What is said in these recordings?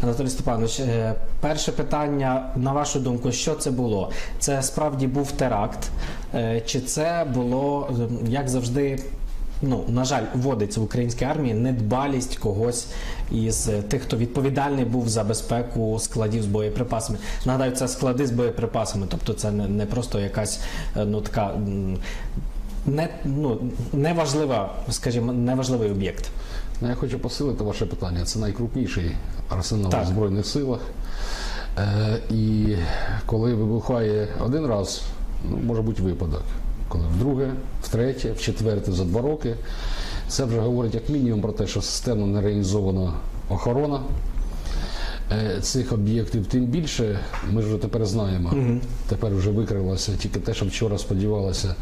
Анатолій Степанович, перше питання, на вашу думку, що це було? Це справді був теракт? Чи це було, як завжди, на жаль, вводиться в українській армії недбалість когось із тих, хто відповідальний був за безпеку складів з боєприпасами? Нагадаю, це склади з боєприпасами, тобто це не просто якась така неважлива, скажімо, неважливий об'єкт. Я хочу посилити ваше питання. Це найкрупніший арсенал в Збройних силах. І коли вибухає один раз, може бути випадок. Коли вдруге, втретє, вчетверте за 2 роки, це вже говорить як мінімум про те, що системно не реалізована охорона цих об'єктів. Тим більше, ми ж вже тепер знаємо, тепер вже викрилося тільки те, що вчора сподівалося,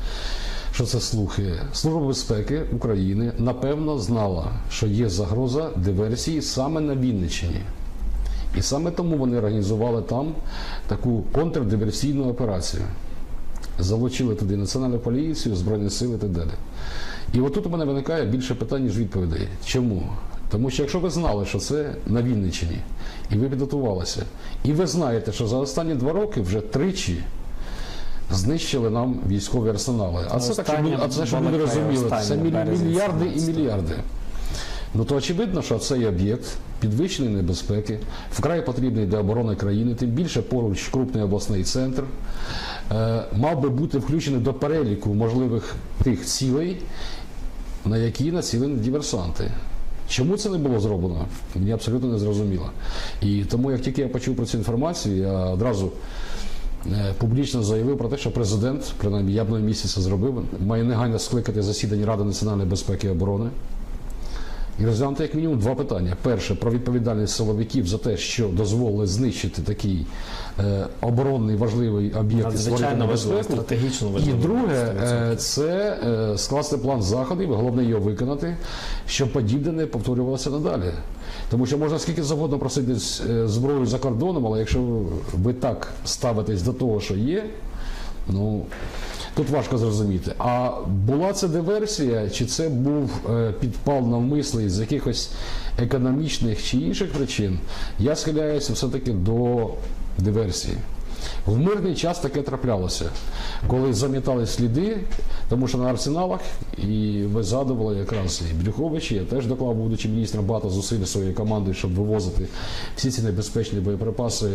що це слухи. Служба безпеки України, напевно, знала, що є загроза диверсії саме на Вінниччині. І саме тому вони організували там таку контрдиверсійну операцію. Залучили туди Національну поліцію, Збройні сили і так далі. І отут у мене виникає більше питань, ніж відповідей. Чому? Тому що якщо ви знали, що це на Вінниччині, і ви підготувалися, і ви знаєте, що за останні 2 роки вже 3 знищили нам військові арсенали. А це так, щоб люди розуміли, це мільярди і мільярди. То очевидно, що цей об'єкт підвищеної небезпеки, вкрай потрібний для оборони країни, тим більше поруч крупний обласний центр, мав би бути включений до переліку можливих тих цілей, на які націлені диверсанти. Чому це не було зроблено, мені абсолютно не зрозуміло. І тому, як тільки я почув про цю інформацію, я одразу публічно заявив про те, що президент, принаймні я б на місці це зробив, має негайно скликати засідання Ради національної безпеки і оборони і розглянути як мінімум 2 питання. Перше, про відповідальність силовиків за те, що дозволили знищити такий оборонний важливий об'єкт, створити безпеку. Стратегічно важливо. І друге, це скласти план заходів, головне його виконати, щоб подібне не повторювалося надалі. Тому що можна скільки завгодно просити зброю за кордоном, але якщо ви так ставитесь до того, що є, тут важко зрозуміти. А була це диверсія, чи це був підпал навмисний з якихось економічних чи інших причин, я схиляюся все-таки до диверсії. В мирний час таке траплялося, коли замітали сліди, тому що на арсеналах, і ви згадували якраз і Брюхович, я теж доклав, будучи міністром, багато зусиль своєї команди, щоб вивозити всі ці небезпечні боєприпаси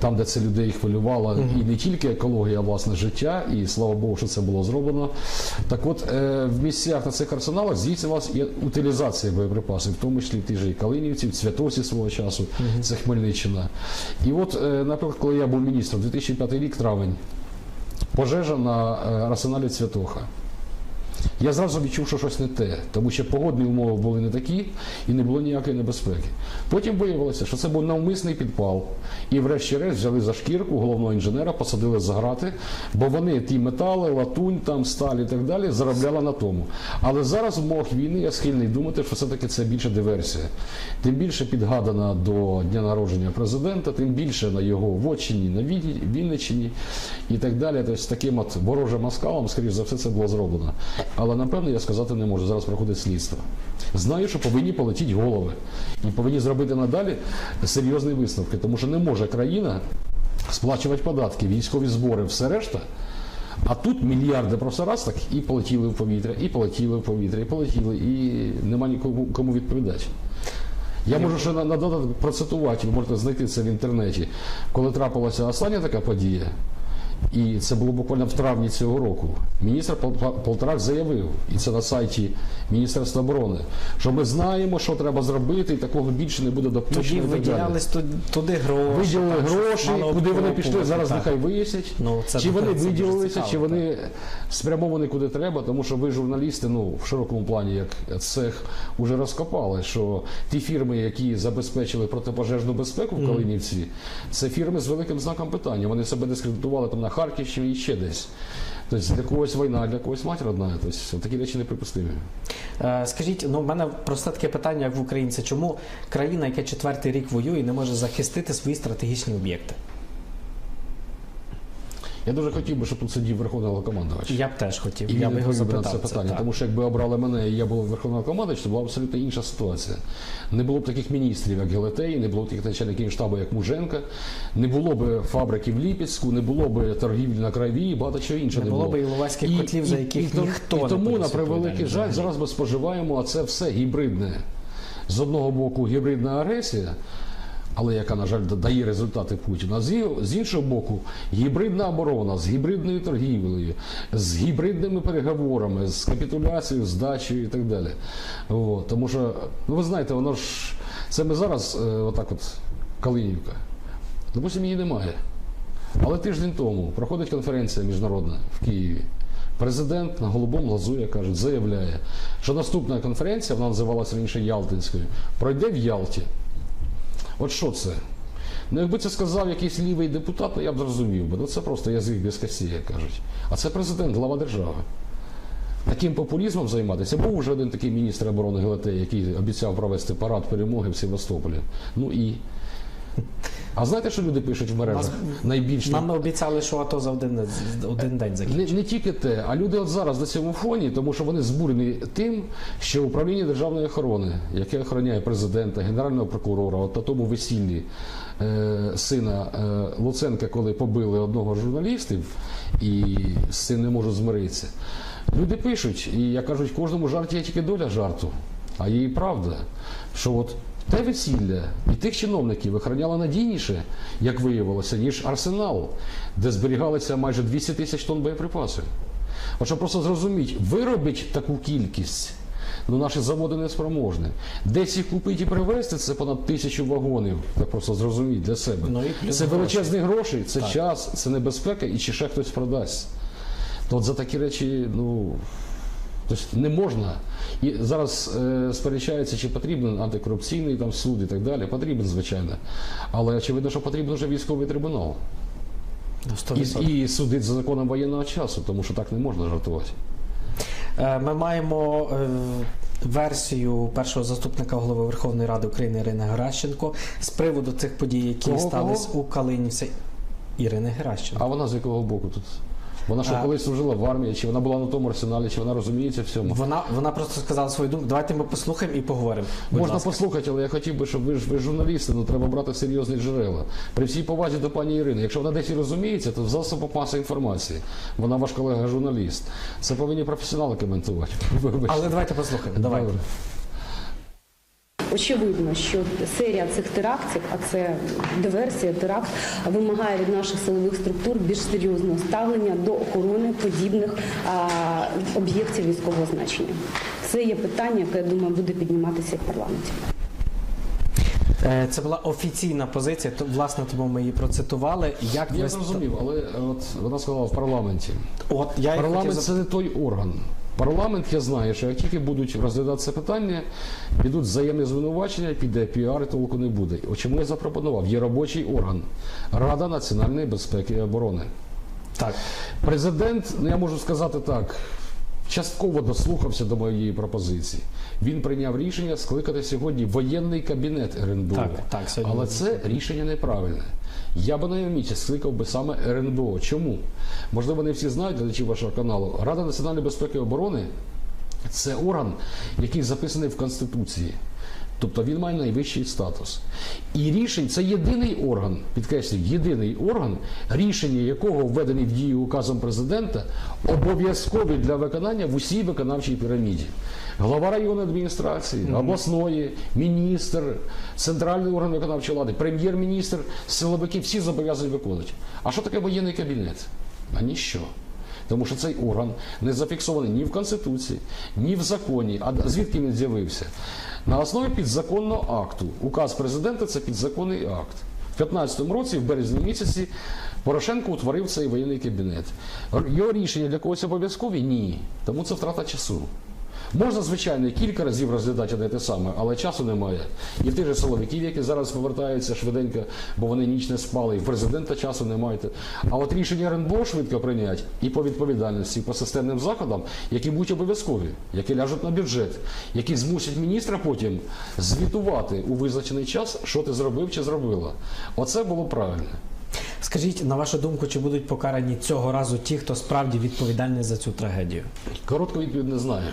там, де це людей хвилювало, і не тільки екологія, а власне життя, і слава Богу, що це було зроблено. Так от, в місцях на цих арсеналах здійснювалася і утилізація боєприпасів, в тому числі ті ж і Калинівці, Цвятовці свого часу, це Хмельниччина. І от, наприклад, коли я був міністром, 2005 рік, травень, пожежа на арсеналі Цвятоха. Я зразу відчув, що щось не те, тому що погодні умови були не такі і не було ніякої небезпеки. Потім виявилося, що це був навмисний підпал. І врешті-решт взяли за шкірку головного інженера, посадили за грати, бо вони ті метали, латунь, там, сталь і так далі заробляли на тому. Але зараз в умовах війни я схильний думати, що все-таки це більше диверсія. Тим більше підгадана до дня народження президента, тим більше на його вотчині, на Вінниччині і так далі. Тобто з таким от ворожим оскалом, скоріш за все, це було зроблено. Але, напевно, я сказати не можу. Зараз проходить слідство. Знаю, що повинні полетіти голови. І повинні зробити надалі серйозні висновки. Тому що не може країна сплачувати податки, військові збори, все решта. А тут мільярди просто раз так і полетіли в повітря, і полетіли в повітря, і полетіли, і нема нікому кому відповідати. Я можу ще на додаток процитувати, ви можете знайти це в інтернеті. Коли трапилася остання така подія, і це було буквально в травні цього року, міністр Полторак заявив, і це на сайті Міністерства оборони, що ми знаємо, що треба зробити, і такого більше не буде допущено. Тоді виділялись туди гроші. Виділили гроші, куди вони пішли, зараз нехай вияснять, чи вони виділилися, чи вони спрямовані куди треба, тому що ви, журналісти, в широкому плані, як цех, уже розкопали, що ті фірми, які забезпечили протипожежну безпеку в Калинівці, це фірми з великим знаком питання. Вони себе дискредитували там на Харківщині і ще десь. Тобто для когось війна, для когось мать родна. Тобто такі речі неприпустимі. Скажіть, в мене просто таке питання, як в українця. Чому країна, яка 4-й рік воює, не може захистити свої стратегічні об'єкти? Я дуже хотів би, щоб тут сидів Верховний Головнокомандувач. Я б теж хотів, І я він б його відповів на запитав. це питання, так. тому що якби обрали мене і я був Верховним Головнокомандувачем, то була б абсолютно інша ситуація. Не було б таких міністрів, як Гелетей, не було б таких начальників штабу, як Муженка, не було б фабрики в Ліпецьку, не було б торгівлі на Кривій і багато чого іншого Не було б Іловайських котлів, за яких ніхто не і тому, на понесе превеликий відповідальність жаль, взагалі. зараз ми споживаємо, а це все гібридне. З одного боку гібридна агресія, але яка, на жаль, дає результати Путіна. З іншого боку, гібридна оборона з гібридною торгівлею, з гібридними переговорами, з капітуляцією, здачею і так далі. От, тому що, ну ви знаєте, воно ж, це ми зараз, отак от, Калинівка, допустимо, її немає. Але тиждень тому проходить конференція міжнародна в Києві. Президент на голубому лазу, як кажуть, заявляє, що наступна конференція, вона називалася раніше Ялтинською, пройде в Ялті. От що це? Ну, якби це сказав якийсь лівий депутат, ну я б зрозумів би. Ну це просто язик без кості, як кажуть. А це президент, глава держави. Таким популізмом займатися. Був вже один такий міністр оборони Гелетей, який обіцяв провести парад перемоги в Севастополі. Ну і... А знаєте, що люди пишуть в мережах? Найбільш... Нам обіцяли, що АТО за один день закінчить. Не тільки те, а люди от зараз на цьому фоні, тому що вони збурені тим, що управління державної охорони, яке охороняє президента, генерального прокурора, от на тому весіллі сина Луценка, коли побили одного з журналістів, і з цим не можуть змиритися. Люди пишуть, і як кажуть, в кожному жарті є тільки доля жарту. А є і правда, що от те весілля і тих чиновників охороняло надійніше, як виявилося, ніж Арсенал, де зберігалися майже 200 тисяч тонн боєприпасів. От щоб просто зрозуміти, виробить таку кількість, ну наші заводи не спроможні. Десь їх купити і привезти, це понад 1000 вагонів, так просто зрозуміти для себе. Ну, і плюс це величезні гроші, це Так. час, це небезпека і чи ще хтось продасть. То от за такі речі, ну... Тобто не можна. І зараз сперечається, чи потрібен антикорупційний там, суд і так далі. Потрібен, звичайно. Але очевидно, що потрібен вже військовий трибунал. 100%. І судить за законом воєнного часу, тому що так не можна жартувати. Ми маємо версію першого заступника голови Верховної Ради України Ірини Геращенко з приводу цих подій, які Кого? стались у Калинівці. Ірини Геращенко. А вона з якого боку тут? Вона що колись служила в армії, чи вона була на тому арсеналі, чи вона розуміється в цьому? Вона просто сказала свою думку. Давайте ми послухаємо і поговоримо. Будь Можна ласка. послухати, але я хотів би, щоб ви журналісти, ну треба брати серйозні джерела. При всій повазі до пані Ірини. Якщо вона десь і розуміється, то в засобах маси інформації. Вона ваш колега-журналіст. Це повинні професіонали коментувати. Вибачте. Але давайте послухаємо. Давайте. Добре. Очевидно, що серія цих терактів, а це диверсія, теракт, вимагає від наших силових структур більш серйозного ставлення до охорони подібних об'єктів військового значення. Це є питання, яке, я думаю, буде підніматися в парламенті. Це була офіційна позиція, власне, тому ми її процитували. Як Я ви зрозумів, але от вона сказала в парламенті. От я і Парламент хотів це не той орган. Парламент, я знаю, що як тільки будуть розглядати це питання, підуть взаємні звинувачення, піде піар, і толку не буде. От чому я запропонував? Є робочий орган – Рада національної безпеки і оборони. Так. Президент, ну я можу сказати так, частково дослухався до моєї пропозиції. Він прийняв рішення скликати сьогодні воєнний кабінет РНБО. Так, сьогодні. Але це рішення неправильне. Я би на його місці скликав би саме РНБО. Чому? Можливо, не всі знають, глядачі вашого каналу. Рада національної безпеки і оборони – це орган, який записаний в Конституції. Тобто він має найвищий статус. І рішення, це єдиний орган, підкреслюю, єдиний орган, рішення якого введені в дію указом президента, обов'язкові для виконання в усій виконавчій піраміді. Глава районної адміністрації, обласної, міністр, центральний орган виконавчої влади, прем'єр-міністр, силовики, всі зобов'язані виконувати. А що таке воєнний кабінет? А ніщо. Тому що цей орган не зафіксований ні в Конституції, ні в законі. А звідки він з'явився? На основі підзаконного акту. Указ президента – це підзаконний акт. В 2015 році, в березні місяці, Порошенко утворив цей воєнний кабінет. Його рішення для когось обов'язкові? Ні. Тому це втрата часу. Можна, звичайно, кілька разів розглядати одне те саме, але часу немає. І в тих же силовиків, які зараз повертаються швиденько, бо вони ніч не спали, і в президента часу немає. А от рішення РНБО швидко прийняти і по відповідальності, і по системним заходам, які будуть обов'язкові, які ляжуть на бюджет, які змусять міністра потім звітувати у визначений час, що ти зробив чи зробила. Оце було правильно. Скажіть, на вашу думку, чи будуть покарані цього разу ті, хто справді відповідальний за цю трагедію? Коротку відповідь не знаю.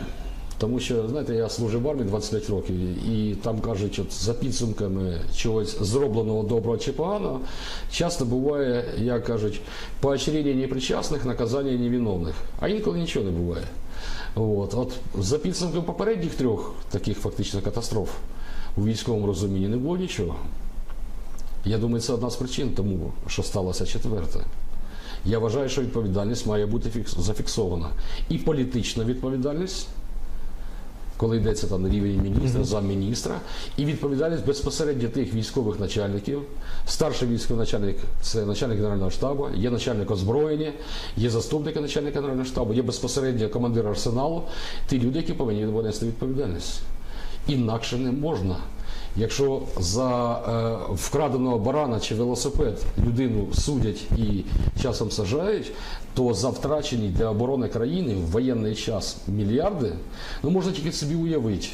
Тому що, знаєте, я служив в армії 25 років, і там кажуть, от за підсумками чогось зробленого доброго чи поганого, часто буває, як кажуть, поощрення непричасних, наказання невиновних. А інколи нічого не буває. От за підсумками попередніх 3 таких фактично катастроф у військовому розумінні не було нічого. Я думаю, це одна з причин тому, що сталося 4-та. Я вважаю, що відповідальність має бути зафіксована. І політична відповідальність, коли йдеться там на рівень міністра, замміністра, і відповідальність безпосередньо тих військових начальників. Старший військовий начальник – це начальник Генерального штабу, є начальник озброєння, є заступник начальника Генерального штабу, є безпосередньо командир арсеналу, ті люди, які повинні понести відповідальність. Інакше не можна. Якщо за вкраденого барана чи велосипед людину судять і часом саджають, то за втрачені для оборони країни в воєнний час мільярди, ну можна тільки собі уявити.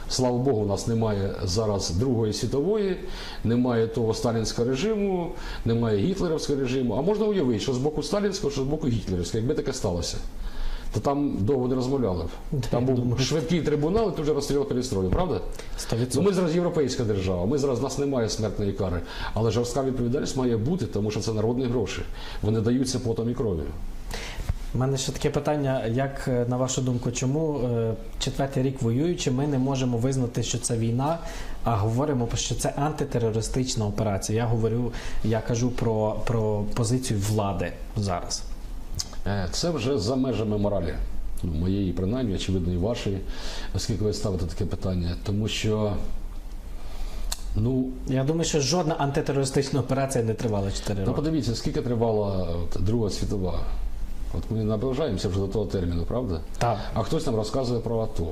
Слава Богу, у нас немає зараз Другої світової, немає того сталінського режиму, немає гітлерівського режиму. А можна уявити, що з боку сталінського, що з боку гітлерівського, якби таке сталося. То там довго не розмовляли. Там був швидкий трибунал, і тут вже розстріл перестрою, правда? 100%. Ну, ми зараз європейська держава, у нас немає смертної кари. Але жорстка відповідальність має бути, тому що це народні гроші. Вони даються потом і кров'ю. У мене ще таке питання, як, на вашу думку, чому 4-й рік воюючи, ми не можемо визнати, що це війна, а говоримо, що це антитерористична операція. Я кажу про позицію влади зараз. Це вже за межами моралі. Ну, моєї, принаймні, очевидно, і вашої, оскільки ви ставите таке питання. Тому що, я думаю, що жодна антитерористична операція не тривала 4 роки. подивіться, скільки тривала Друга світова. От ми наближаємося вже до того терміну, правда? Так. А хтось нам розказує про АТО.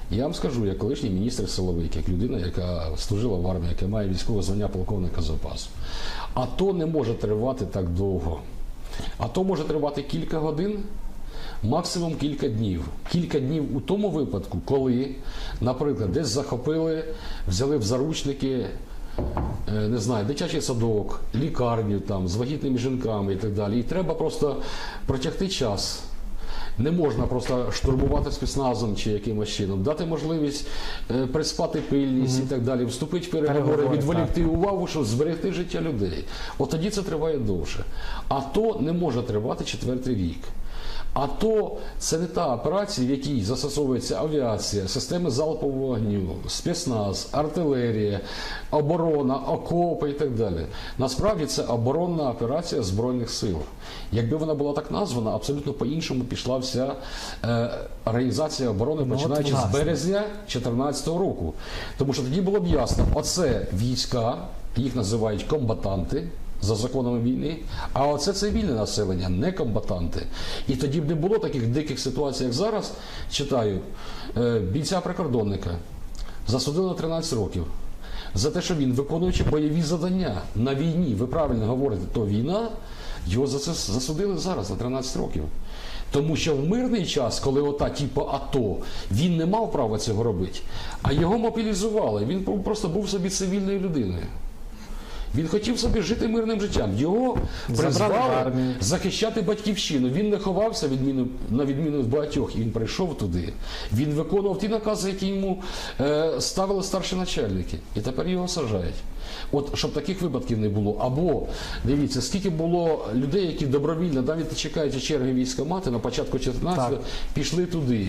Я вам скажу, як колишній міністр силовик, як людина, яка служила в армії, яка має військове звання полковника запасу. АТО не може тривати так довго. АТО може тривати кілька годин, максимум кілька днів. Кілька днів у тому випадку, коли, наприклад, десь захопили, взяли в заручники, не знаю, дитячий садок, лікарню там, з вагітними жінками і так далі. І треба просто протягти час. Не можна просто штурмувати спецназом чи якимось чином, дати можливість приспати пильність і так далі, вступити в переговори, відволікти увагу, щоб зберегти життя людей. От тоді це триває довше. АТО не може тривати 4-й рік. АТО – це не та операція, в якій застосовується авіація, системи залпового вогню, спецназ, артилерія, оборона, окопи і так далі. Насправді це оборонна операція Збройних сил. Якби вона була так названа, абсолютно по-іншому пішла вся організація оборони, починаючи з березня 2014 року. Тому що тоді було б ясно, оце війська, їх називають комбатанти, за законами війни, а оце цивільне населення, не комбатанти. І тоді б не було таких диких ситуацій, як зараз. Читаю, бійця-прикордонника засудили на 13 років за те, що він, виконуючи бойові завдання на війні, ви правильно говорите, то війна, його за це засудили зараз на 13 років. Тому що в мирний час, коли ота типу АТО, він не мав права цього робити, а його мобілізували, він просто був собі цивільною людиною. Він хотів собі жити мирним життям. Його призвали захищати батьківщину. Він не ховався, на відміну від багатьох, і він прийшов туди. Він виконував ті накази, які йому ставили старші начальники. І тепер його саджають. От, щоб таких випадків не було. Або, дивіться, скільки було людей, які добровільно, навіть не чекаючи черги військкомати, на початку 14-го пішли туди.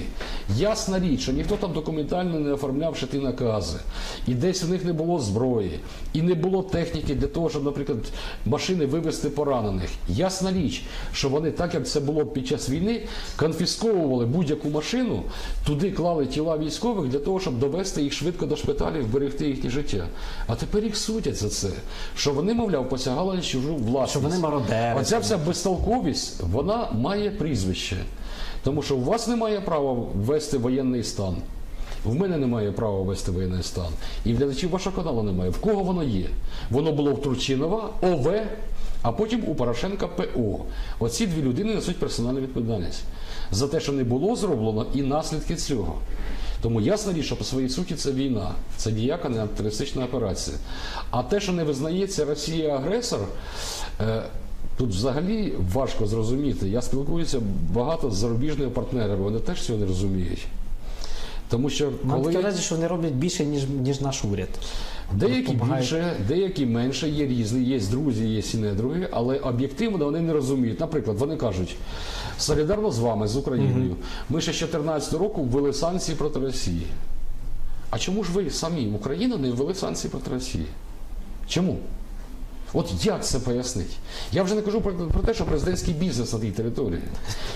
Ясна річ, що ніхто там документально не оформляв ще ті накази. І десь у них не було зброї. І не було техніки для того, щоб, наприклад, машини вивезти поранених. Ясна річ, що вони, так як це було під час війни, конфісковували будь-яку машину, туди клали тіла військових для того, щоб довести їх швидко до шпиталів, вберегти їхнє життя. А тепер їх судять за це. Що вони, мовляв, посягали на чужу власність. Що вони мародери. Оця вся безтолковість, вона має прізвище. Тому що у вас немає права ввести воєнний стан. В мене немає права вести воєнний стан. І в глядачів вашого каналу немає. В кого воно є? Воно було в Турчинова, ОВ, а потім у Порошенка ПО. Оці дві людини несуть персональну відповідальність за те, що не було зроблено, і наслідки цього. Тому ясна річ, що по своїй суті це війна, це ніяка не антитерористична операція. А те, що не визнається Росія агресор, Тут взагалі важко зрозуміти. Я спілкуюся багато з зарубіжними партнерами, вони теж цього не розуміють. Тому що Маю таке коли враження, що вони роблять більше, ніж наш уряд. деякі допомагають. більше, деякі менше, є різні, є друзі, є і недруги, але об'єктивно вони не розуміють. Наприклад, вони кажуть, солідарно з вами, з Україною, ми ще з 2014 року ввели санкції проти Росії. А чому ж ви самі, Україна, не ввели санкції проти Росії? Чому? От як це пояснити? Я вже не кажу про те, що президентський бізнес на тій території,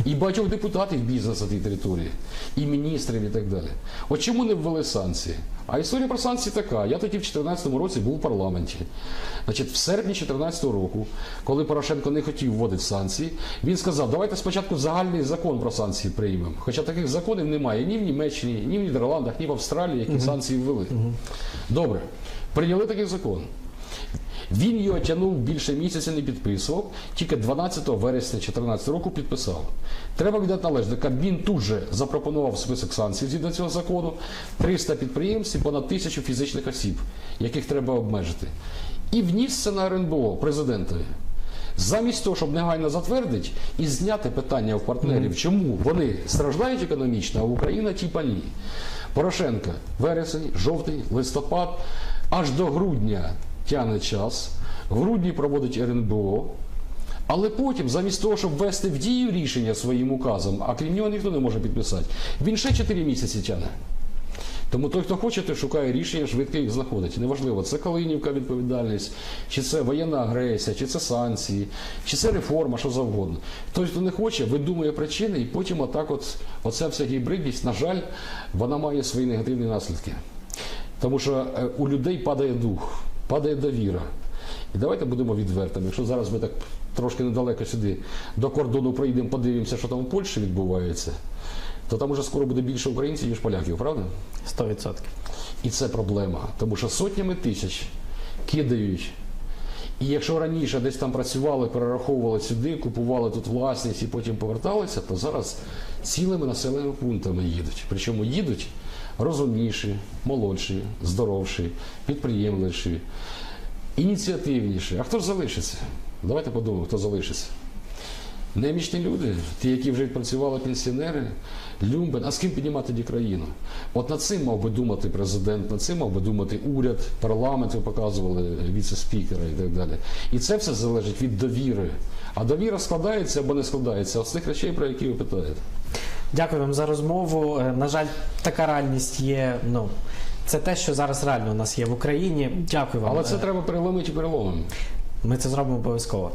і багатьох депутатів бізнес на тій території, і міністрів, і так далі. От чому не ввели санкції? А історія про санкції така. Я тоді в 2014 році був у парламенті. Значить, в серпні 2014 року, коли Порошенко не хотів вводити санкції, він сказав, давайте спочатку загальний закон про санкції приймемо. Хоча таких законів немає ні в Німеччині, ні в Нідерландах, ні в Австралії, які санкції ввели. Добре, прийняли такий закон. Він його тягнув більше місяця, не підписував, тільки 12 вересня 2014 року підписав. Треба віддати належне. Кабмін тут же запропонував список санкцій згідно цього закону, 300 підприємств і понад 1000 фізичних осіб, яких треба обмежити. І вніс це на РНБО президентові. Замість того, щоб негайно затвердити і зняти питання у партнерів, чому вони страждають економічно, а Україна типа ні. Порошенко вересень, жовтень, листопад, аж до грудня тягне час, в грудні проводить РНБО, але потім, замість того, щоб ввести в дію рішення своїм указом, а крім нього ніхто не може підписати, він ще 4 місяці тягне. Тому той, хто хоче, той шукає рішення, швидко їх знаходить. Неважливо, це Калинівка відповідальність, чи це воєнна агресія, чи це санкції, чи це реформа, що завгодно. Той, хто не хоче, видумує причини, і потім оця вся гібридність, на жаль, вона має свої негативні наслідки. Тому що у людей падає дух, падає довіра. І давайте будемо відвертими. Якщо зараз ми так трошки недалеко сюди до кордону проїдемо, подивимося, що там у Польщі відбувається, то там уже скоро буде більше українців, ніж поляків, правда? 100%. І це проблема, тому що сотнями тисяч кидають. І якщо раніше десь там працювали, перераховували сюди, купували тут власність і потім поверталися, то зараз цілими населеними пунктами їдуть. Причому їдуть розумніші, молодші, здоровші, підприємливіші, ініціативніші. А хто ж залишиться? Давайте подумаємо, хто залишиться. Немічні люди, ті, які вже відпрацювали пенсіонери, Люмбен, а з ким піднімати тоді країну? От над цим мав би думати президент, над цим мав би думати уряд, парламент, ви показували, віце-спікера і так далі. І це все залежить від довіри. А довіра складається або не складається з тих речей, про які ви питаєте. Дякую вам за розмову. На жаль, така реальність є, це те, що зараз реально у нас є в Україні. Дякую вам. Але це треба переломити і переломимо. Ми це зробимо обов'язково.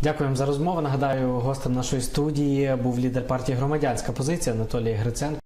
Дякуємо за розмову. Нагадаю, гостем нашої студії був лідер партії «Громадянська позиція» Анатолій Гриценко.